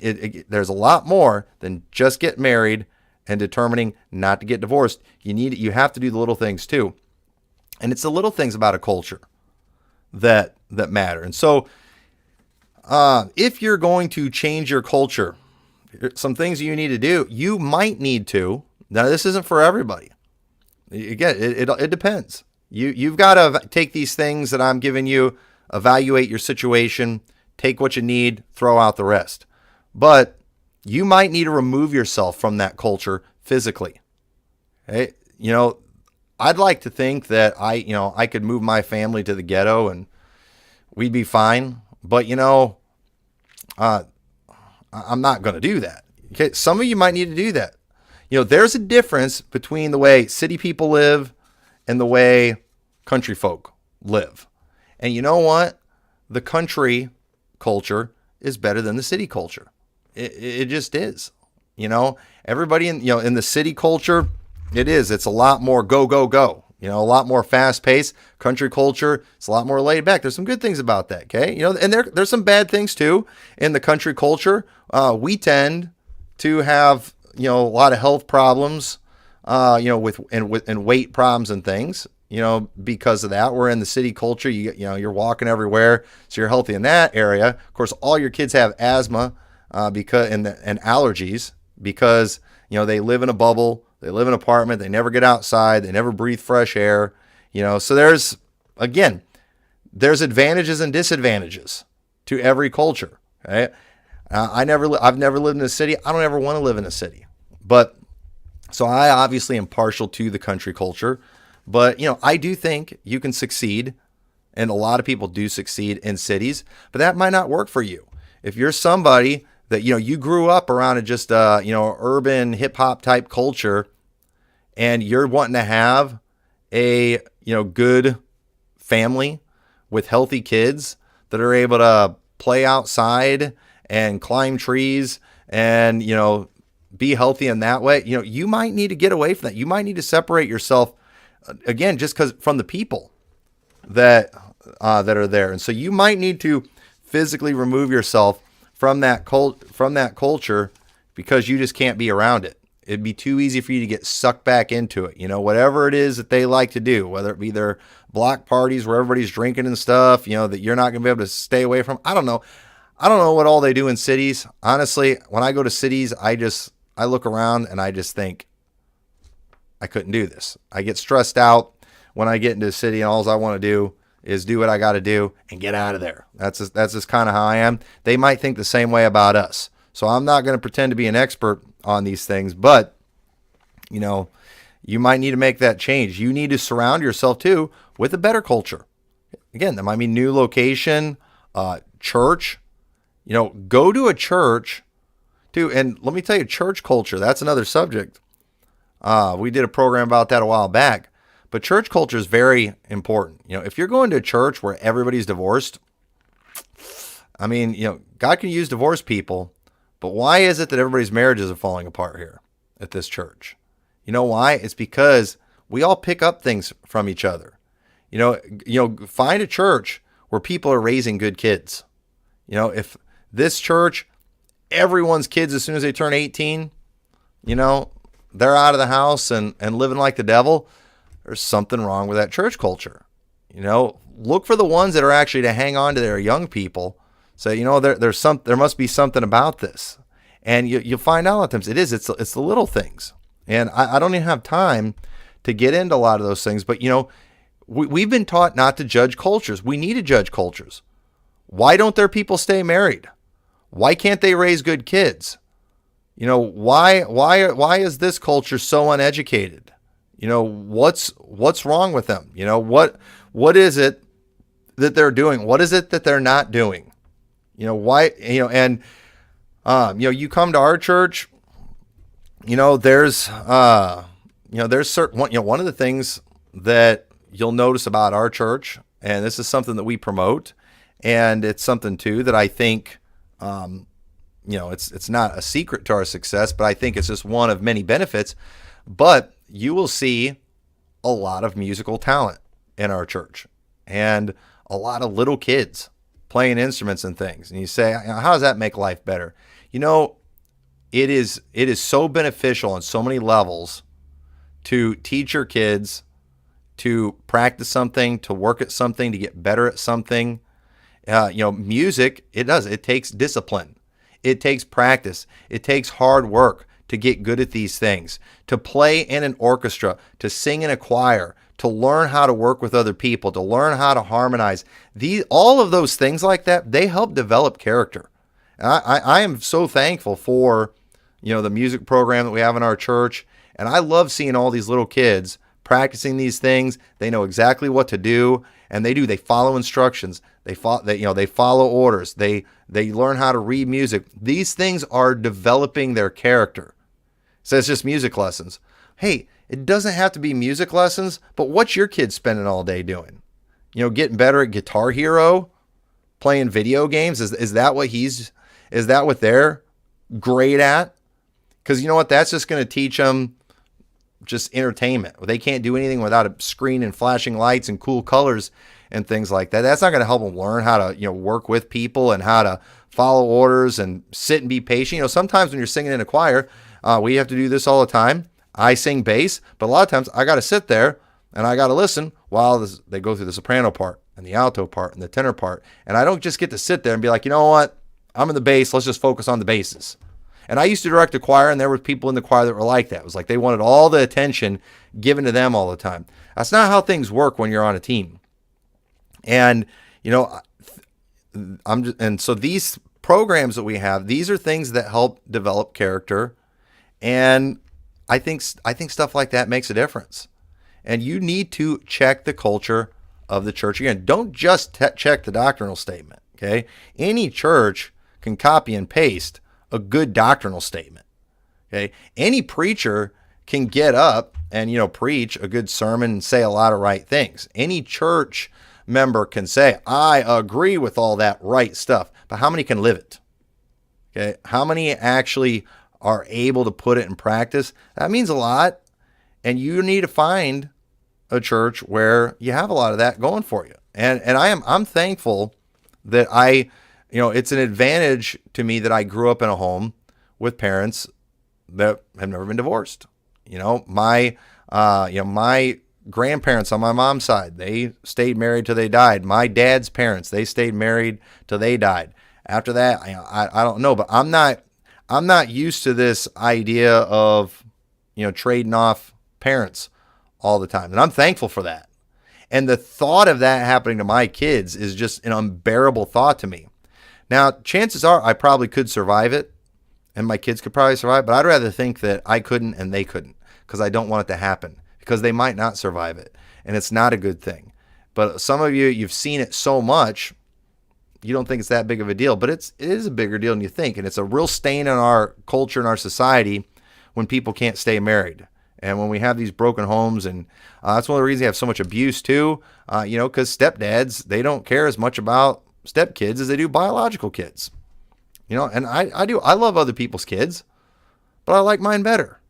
A: there's a lot more than just get married and determining not to get divorced. You have to do the little things too. And it's the little things about a culture that matter. And so if you're going to change your culture, some things you need to do, you might need to. Now, this isn't for everybody. Again, it depends. You've got to take these things that I'm giving you, evaluate your situation, take what you need, throw out the rest. But you might need to remove yourself from that culture physically. Okay? I'd like to think that I could move my family to the ghetto and we'd be fine. But, I'm not going to do that. Okay. Some of you might need to do that. There's a difference between the way city people live and the way country folk live. And you know what? The country culture is better than the city culture. It just is. Everybody in the city culture, it's a lot more go, go, go. A lot more fast paced. Country culture, it's a lot more laid back. There's some good things about that. Okay. And there's some bad things too in the country culture. We tend to have, a lot of health problems, with weight problems and things, because of that. We're in the city culture. You're walking everywhere, so you're healthy in that area. Of course, all your kids have asthma, and allergies because, they live in a bubble. They live in an apartment. They never get outside. They never breathe fresh air. So there's advantages and disadvantages to every culture. Okay. I've never lived in a city. I don't ever want to live in a city, but so I obviously am partial to the country culture, but I do think you can succeed, and a lot of people do succeed in cities, but that might not work for you. If you're somebody that, you grew up around just, urban hip hop type culture, and you're wanting to have a, good family with healthy kids that are able to play outside and climb trees and, be healthy in that way, you might need to get away from that. You might need to separate yourself again, just from the people that are there. And so you might need to physically remove yourself from that culture because you just can't be around it. It'd be too easy for you to get sucked back into it. Whatever it is that they like to do, whether it be their block parties where everybody's drinking and stuff, that you're not going to be able to stay away from. I don't know what all they do in cities. Honestly, when I go to cities, I look around and I just think, I couldn't do this. I get stressed out when I get into a city, and all I want to do is do what I got to do and get out of there. That's just kind of how I am. They might think the same way about us. So I'm not going to pretend to be an expert on these things, but you might need to make that change. You need to surround yourself too with a better culture. Again, that might mean new location, church. Go to a church too. And let me tell you, church culture, that's another subject. We did a program about that a while back, but church culture is very important. If you're going to a church where everybody's divorced, God can use divorced people, but why is it that everybody's marriages are falling apart here at this church? You know why? It's because we all pick up things from each other. Find a church where people are raising good kids. If this church, everyone's kids, as soon as they turn 18, they're out of the house and living like the devil, there's something wrong with that church culture. Look for the ones that are actually to hang on to their young people. So, there must be something about this. And you'll find out a lot of times it's the little things. And I don't even have time to get into a lot of those things. But, we've been taught not to judge cultures. We need to judge cultures. Why don't their people stay married? Why can't they raise good kids? Why is this culture so uneducated? What's wrong with them? What is it that they're doing? What is it that they're not doing? Why, and, you come to our church, there's certain, one of the things that you'll notice about our church, and this is something that we promote, and it's something too that I think, it's not a secret to our success, but I think it's just one of many benefits. But you will see a lot of musical talent in our church and a lot of little kids playing instruments and things. And you say, how does that make life better? It is so beneficial on so many levels to teach your kids to practice something, to work at something, to get better at something. Music, it takes discipline. It takes practice. It takes hard work to get good at these things, to play in an orchestra, to sing in a choir, to learn how to work with other people, to learn how to harmonize. All of those things like that, they help develop character. And I am so thankful for, the music program that we have in our church. And I love seeing all these little kids practicing these things. They know exactly what to do, and they follow instructions. They follow orders. They learn how to read music. These things are developing their character. So it's just music lessons. Hey, it doesn't have to be music lessons, but what's your kid spending all day doing? Getting better at Guitar Hero, playing video games. Is that what they're great at? Because you know what? That's just going to teach them just entertainment. They can't do anything without a screen and flashing lights and cool colors and things like that. That's not going to help them learn how to, work with people and how to follow orders and sit and be patient. Sometimes when you're singing in a choir, we have to do this all the time. I sing bass, but a lot of times I got to sit there and I got to listen while they go through the soprano part and the alto part and the tenor part. And I don't just get to sit there and be like, you know what? I'm in the bass. Let's just focus on the basses. And I used to direct a choir, and there were people in the choir that were like that. It was like they wanted all the attention given to them all the time. That's not how things work when you're on a team. And, so these programs that we have, these are things that help develop character. And I think stuff like that makes a difference. And you need to check the culture of the church. Again, don't just check the doctrinal statement, okay? Any church can copy and paste a good doctrinal statement, okay? Any preacher can get up and, preach a good sermon and say a lot of right things. Any church member can say, I agree with all that right stuff, but how many can live it? Okay? How many actually are able to put it in practice? That means a lot, and you need to find a church where you have a lot of that going for you. And I'm thankful that it's an advantage to me that I grew up in a home with parents that have never been divorced. My grandparents on my mom's side, they stayed married till they died. My dad's parents, they stayed married till they died. After that, I don't know, but I'm not used to this idea of, trading off parents all the time. And I'm thankful for that. And the thought of that happening to my kids is just an unbearable thought to me. Now, chances are I probably could survive it, and my kids could probably survive, but I'd rather think that I couldn't and they couldn't, because I don't want it to happen, because they might not survive it, and it's not a good thing. But some of you've seen it so much, you don't think it's that big of a deal, but it is a bigger deal than you think, and it's a real stain in our culture and our society when people can't stay married. And when we have these broken homes, and that's one of the reasons you have so much abuse too, because stepdads, they don't care as much about stepkids as they do biological kids. And I love other people's kids, but I like mine better.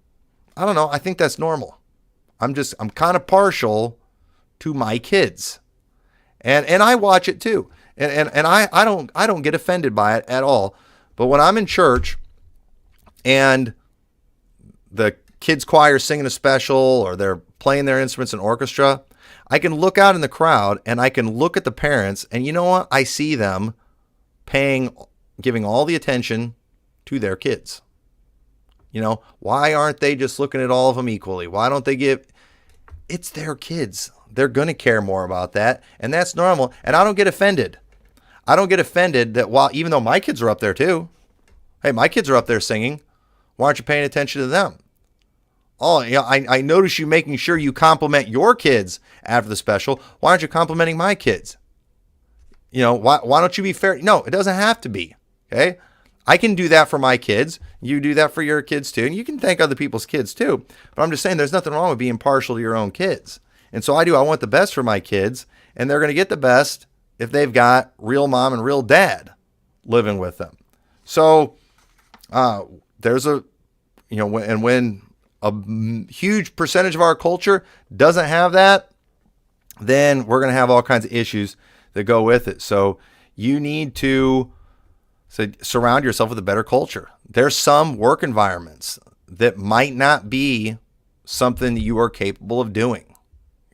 A: I don't know. I think that's normal. I'm kind of partial to my kids, and I watch it too. And I don't get offended by it at all. But when I'm in church and the kids choir singing a special or they're playing their instruments in orchestra, I can look out in the crowd and I can look at the parents, and you know what? I see them giving all the attention to their kids. Why aren't they just looking at all of them equally? Why don't they it's their kids. They're going to care more about that, and that's normal. And I don't get offended. I don't get offended that even though my kids are up there too, hey, my kids are up there singing, why aren't you paying attention to them? Oh, I notice you making sure you compliment your kids after the special. Why aren't you complimenting my kids? Why don't you be fair? No, it doesn't have to be. Okay. I can do that for my kids. You do that for your kids too. And you can thank other people's kids too. But I'm just saying there's nothing wrong with being partial to your own kids. And so I want the best for my kids, and they're going to get the best if they've got real mom and real dad living with them. So there's when a huge percentage of our culture doesn't have that, then we're going to have all kinds of issues that go with it. So you need to surround yourself with a better culture. There's some work environments that might not be something that you are capable of doing.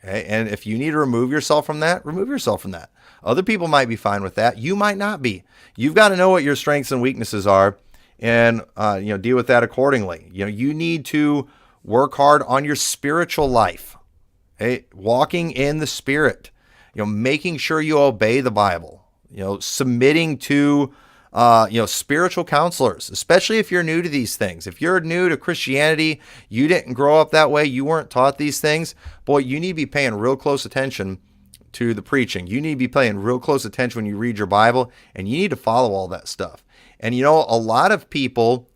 A: Okay? And if you need to remove yourself from that, remove yourself from that. Other people might be fine with that. You might not be. You've got to know what your strengths and weaknesses are, and deal with that accordingly. You need to work hard on your spiritual life. Okay? Walking in the Spirit. Making sure you obey the Bible. Submitting to spiritual counselors, especially if you're new to these things. If you're new to Christianity, you didn't grow up that way, you weren't taught these things, boy, you need to be paying real close attention to the preaching. You need to be paying real close attention when you read your Bible, and you need to follow all that stuff. And a lot of people,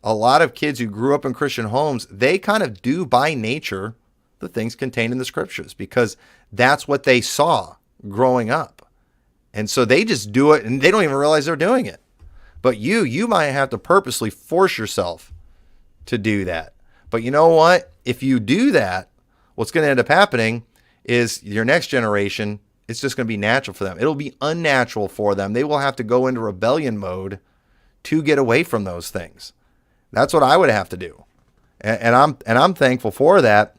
A: a lot of kids who grew up in Christian homes, they kind of do by nature the things contained in the scriptures because that's what they saw growing up. And so they just do it and they don't even realize they're doing it. But you might have to purposely force yourself to do that. But you know what? If you do that, what's going to end up happening is your next generation, it's just going to be natural for them. It'll be unnatural for them. They will have to go into rebellion mode to get away from those things. That's what I would have to do. And I'm thankful for that.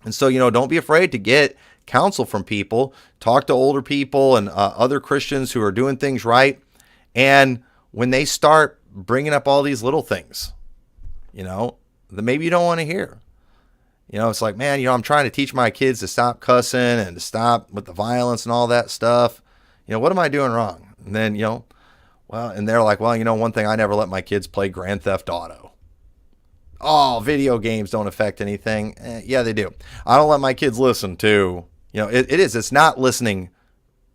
A: And so, don't be afraid to get counsel from people, talk to older people and other Christians who are doing things right. And when they start bringing up all these little things, that maybe you don't want to hear, it's like, man, I'm trying to teach my kids to stop cussing and to stop with the violence and all that stuff. What am I doing wrong? And then, and they're like, one thing, I never let my kids play Grand Theft Auto. Oh, video games don't affect anything. Yeah, they do. I don't let my kids listen to, it's not listening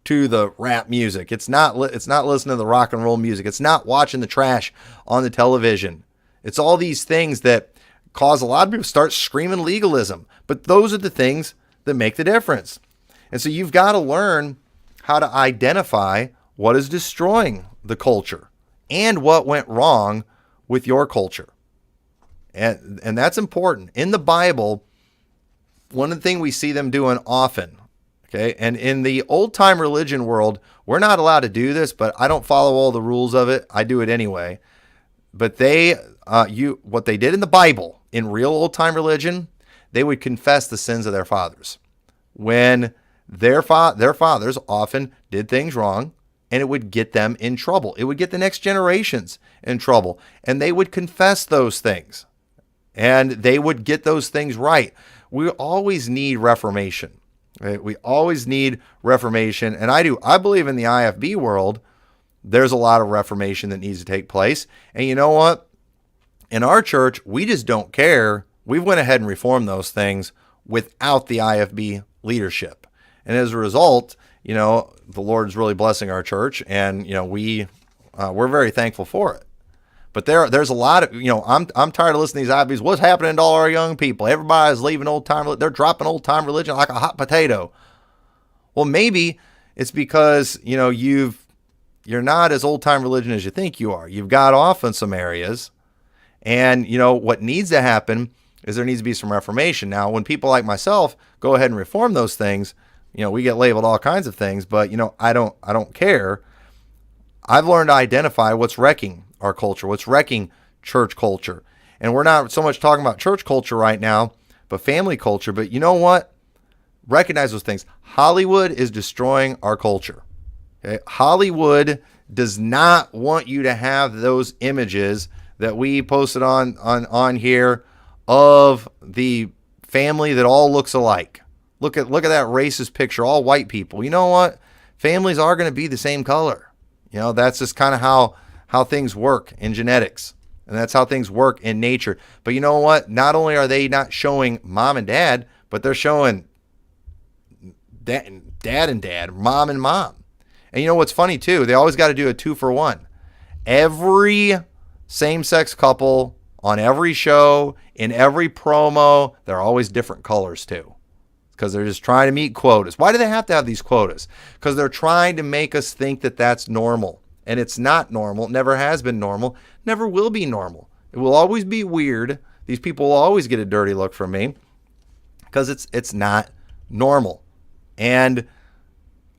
A: to the rap music. It's not listening to the rock and roll music. It's not watching the trash on the television. It's all these things that cause a lot of people to start screaming legalism. But those are the things that make the difference. And so you've got to learn how to identify what is destroying the culture and what went wrong with your culture. And that's important. In the Bible, one of the things we see them doing often, okay, and in the old-time religion world, we're not allowed to do this, but I don't follow all the rules of it. I do it anyway. But what they did in the Bible, in real old-time religion, they would confess the sins of their fathers. When their fathers often did things wrong, and it would get them in trouble. It would get the next generations in trouble, and they would confess those things. And they would get those things right. We always need reformation. Right? We always need reformation. And I believe in the IFB world, there's a lot of reformation that needs to take place. And you know what? In our church, we just don't care. We went ahead and reformed those things without the IFB leadership. And as a result, the Lord's really blessing our church. And, we're very thankful for it. But there's a lot of, I'm tired of listening to these IBs. What's happening to all our young people? Everybody's leaving old time. They're dropping old time religion like a hot potato. Well, maybe it's because, you're not as old time religion as you think you are. You've got off in some areas. And, what needs to happen is there needs to be some reformation. Now, when people like myself go ahead and reform those things, we get labeled all kinds of things, but, I don't care. I've learned to identify what's wrecking our culture, what's wrecking church culture. And we're not so much talking about church culture right now, but family culture. But you know what? Recognize those things. Hollywood is destroying our culture. Okay? Hollywood does not want you to have those images that we posted on here of the family that all looks alike. Look at that racist picture, all white people. You know what? Families are going to be the same color. That's just kind of how things work in genetics. And that's how things work in nature. But you know what? Not only are they not showing mom and dad, but they're showing dad and dad, mom and mom. And what's funny too? They always got to do a 2-for-1. Every same-sex couple on every show, in every promo, they're always different colors too. Because they're just trying to meet quotas. Why do they have to have these quotas? Because they're trying to make us think that that's normal. And it's not normal. It never has been normal. Never will be normal. It will always be weird. These people will always get a dirty look from me. Because it's not normal. And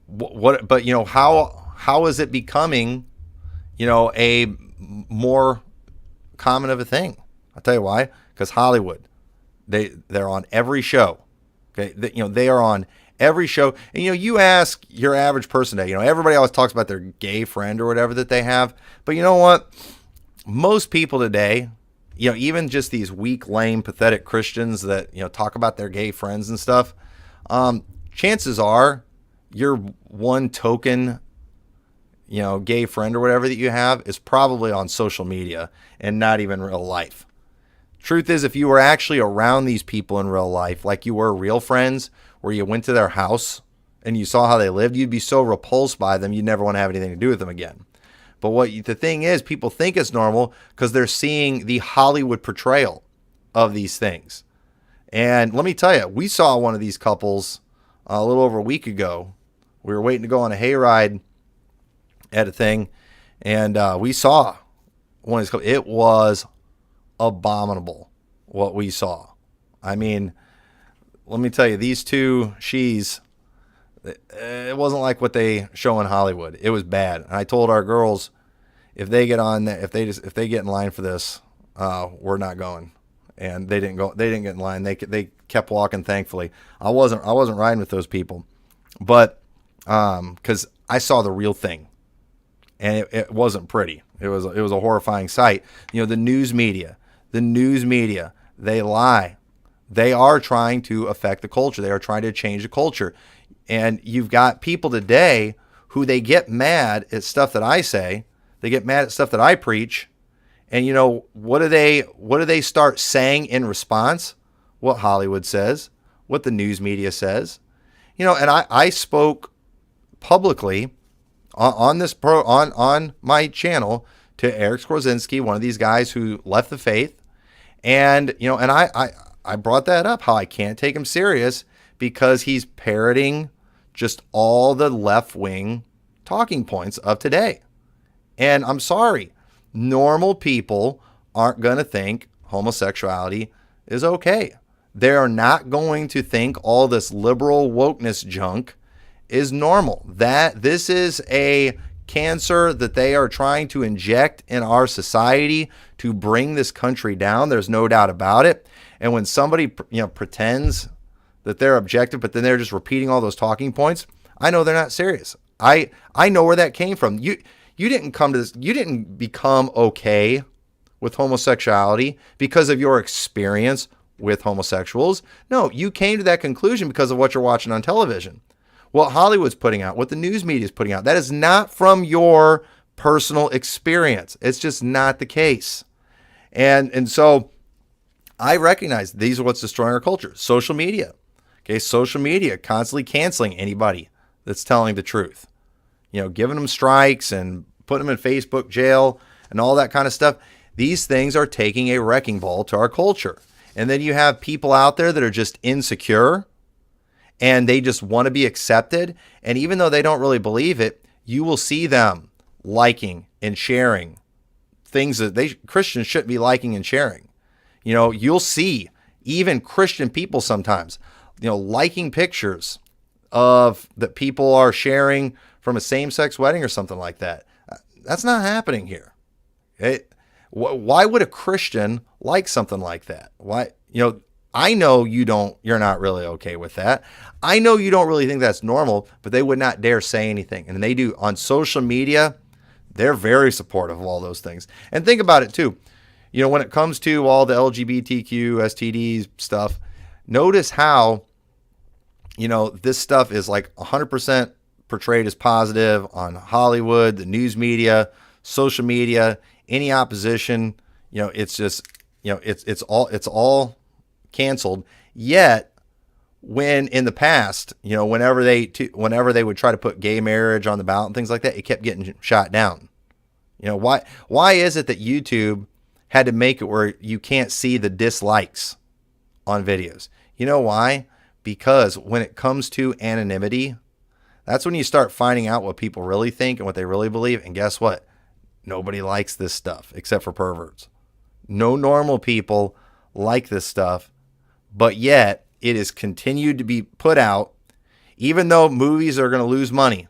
A: but how is it becoming, a more common of a thing? I'll tell you why. Because Hollywood, they're on every show. Okay, they are on every show. And you ask your average person today, everybody always talks about their gay friend or whatever that they have. But you know what? Most people today, even just these weak, lame, pathetic Christians that, talk about their gay friends and stuff, chances are you're one token, gay friend or whatever that you have is probably on social media and not even real life. Truth is, if you were actually around these people in real life, like you were real friends, where you went to their house and you saw how they lived, you'd be so repulsed by them, you'd never want to have anything to do with them again. But the thing is, people think it's normal because they're seeing the Hollywood portrayal of these things. And let me tell you, we saw one of these couples a little over a week ago. We were waiting to go on a hayride at a thing, and we saw one of these couples. It was abominable what we saw. I mean, let me tell you, these two it wasn't like what they show in Hollywood. It was bad. And I told our girls, if they get on that, if they get in line for this, we're not going. And they didn't go. They didn't get in line. They kept walking. Thankfully, I wasn't riding with those people, but because I saw the real thing, and it wasn't pretty. It was a horrifying sight. The news media, they lie. They are trying to affect the culture. They are trying to change the culture. And you've got people today who they get mad at stuff that I say. They get mad at stuff that I preach. And what do they start saying in response? What Hollywood says, what the news media says. And I spoke publicly on my channel to Eric Skwarczynski, one of these guys who left the faith. And I brought that up, how I can't take him serious because he's parroting just all the left-wing talking points of today. And I'm sorry, normal people aren't going to think homosexuality is okay. They're not going to think all this liberal wokeness junk is normal. That this is a cancer that they are trying to inject in our society to bring this country down. There's no doubt about it. And when somebody pretends that they're objective, but then they're just repeating all those talking points, I know they're not serious. I know where that came from. You didn't come to this. You didn't become okay with homosexuality because of your experience with homosexuals. No, you came to that conclusion because of what you're watching on television, what Hollywood's putting out, what the news media is putting out. That is not from your personal experience. It's just not the case. And so I recognize these are what's destroying our culture. Social media. Okay, social media constantly canceling anybody that's telling the truth. Giving them strikes and putting them in Facebook jail and all that kind of stuff. These things are taking a wrecking ball to our culture. And then you have people out there that are just insecure and they just want to be accepted. And even though they don't really believe it, you will see them liking and sharing things that Christians shouldn't be liking and sharing. You'll see even Christian people sometimes, liking pictures of that people are sharing from a same-sex wedding or something like that. That's not happening here. Why would a Christian like something like that? Why? I know you're not really okay with that. I know you don't really think that's normal, but they would not dare say anything. And they do on social media. They're very supportive of all those things. And think about it too. When it comes to all the LGBTQ, STDs stuff, notice how, this stuff is like 100% portrayed as positive on Hollywood, the news media, social media, any opposition, it's just, it's all canceled. Yet when in the past, whenever they would try to put gay marriage on the ballot and things like that, it kept getting shot down. Why is it that YouTube had to make it where you can't see the dislikes on videos? You know why? Because when it comes to anonymity, that's when you start finding out what people really think and what they really believe. And guess what? Nobody likes this stuff except for perverts. No normal people like this stuff, but yet it is continued to be put out. Even though movies are going to lose money,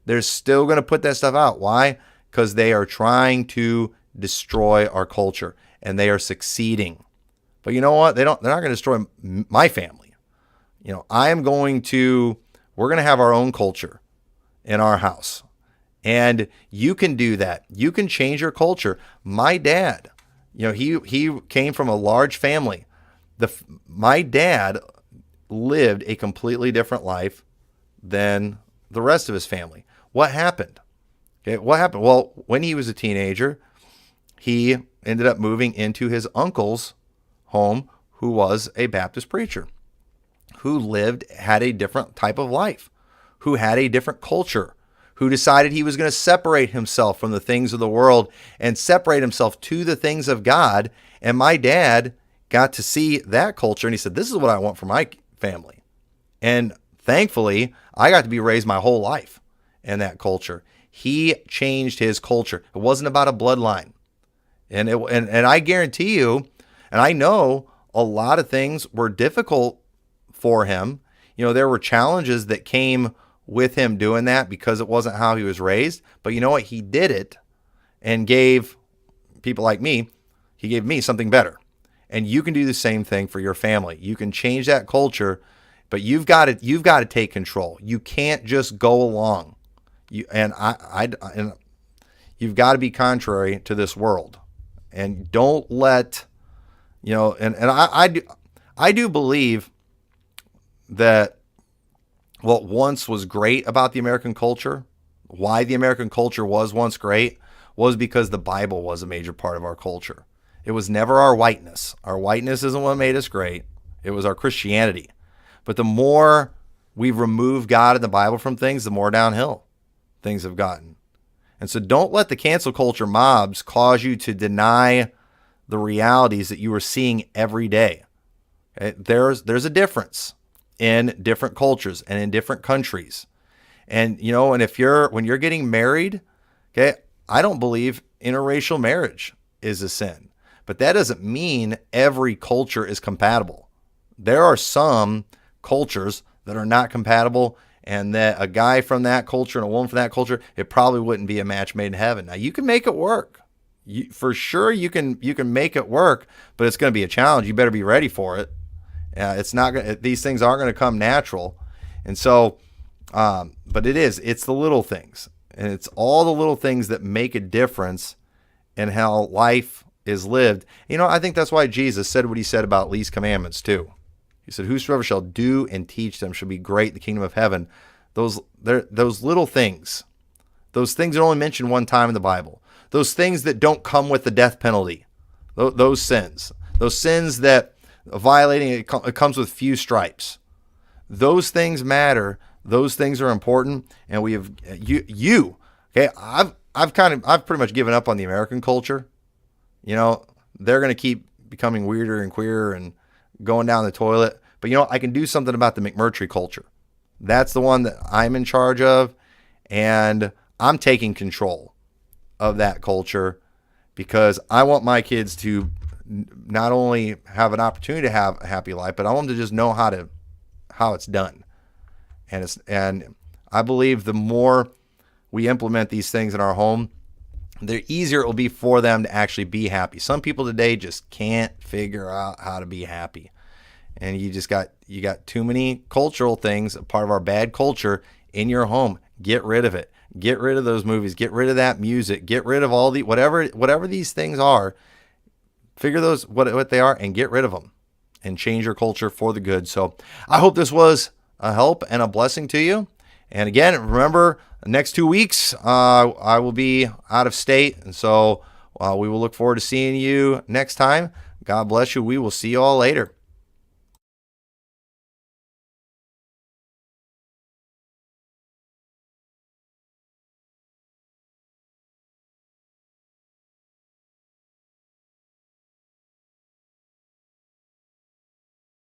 A: they're still going to put that stuff out. Why? Because they are trying to destroy our culture, and they are succeeding. But you know what? They're not going to destroy my family. We're going to have our own culture in our house. And you can do that. You can change your culture. My dad, he came from a large family. My dad lived a completely different life than the rest of his family. What happened? Okay, what happened? Well, when he was a teenager, he ended up moving into his uncle's home, who was a Baptist preacher, who had a different type of life, who had a different culture, who decided he was going to separate himself from the things of the world and separate himself to the things of God. And my dad got to see that culture, and he said, this is what I want for my family. And thankfully, I got to be raised my whole life in that culture. He changed his culture. It wasn't about a bloodline. And I guarantee you, and I know a lot of things were difficult for him. You know, there were challenges that came with him doing that because it wasn't how he was raised. But you know what? He did it and gave people like me, he gave me something better. And you can do the same thing for your family. You can change that culture, but you've got to take control. You can't just go along. And you've got to be contrary to this world. And don't let, you know, and I do believe that what once was great about the American culture, why the American culture was once great, was because the Bible was a major part of our culture. It was never our whiteness. Our whiteness isn't what made us great. It was our Christianity. But the more we've removed God and the Bible from things, the more downhill things have gotten. And so don't let the cancel culture mobs cause you to deny the realities that you are seeing every day. Okay? There's a difference in different cultures and in different countries. And, you know, and when you're getting married, okay, I don't believe interracial marriage is a sin. But that doesn't mean every culture is compatible. There are some cultures that are not compatible, and that a guy from that culture and a woman from that culture, it probably wouldn't be a match made in heaven. Now, you can make it work. For sure, you can make it work, but it's going to be a challenge. You better be ready for it. It's not gonna, these things aren't going to come natural. And so, but it's the little things, and it's all the little things that make a difference in how life is lived. You know, I think that's why Jesus said what he said about these commandments too. He said, whosoever shall do and teach them shall be great in the kingdom of heaven. Those little things, those things that are only mentioned one time in the Bible, those things that don't come with the death penalty, those sins that violating it comes with few stripes. Those things matter. Those things are important. And we have okay. I've pretty much given up on the American culture. You know, they're going to keep becoming weirder and queerer and going down the toilet. But, you know, I can do something about the McMurtry culture. That's the one that I'm in charge of. And I'm taking control of that culture because I want my kids to not only have an opportunity to have a happy life, but I want them to just know how it's done. And I believe the more we implement these things in our home, the easier it will be for them to actually be happy. Some people today just can't figure out how to be happy. And you got too many cultural things, a part of our bad culture in your home. Get rid of it. Get rid of those movies. Get rid of that music. Get rid of all the whatever these things are. Figure those what they are and get rid of them and change your culture for the good. So I hope this was a help and a blessing to you. And again, remember, next 2 weeks, I will be out of state. And so we will look forward to seeing you next time. God bless you. We will see you all later.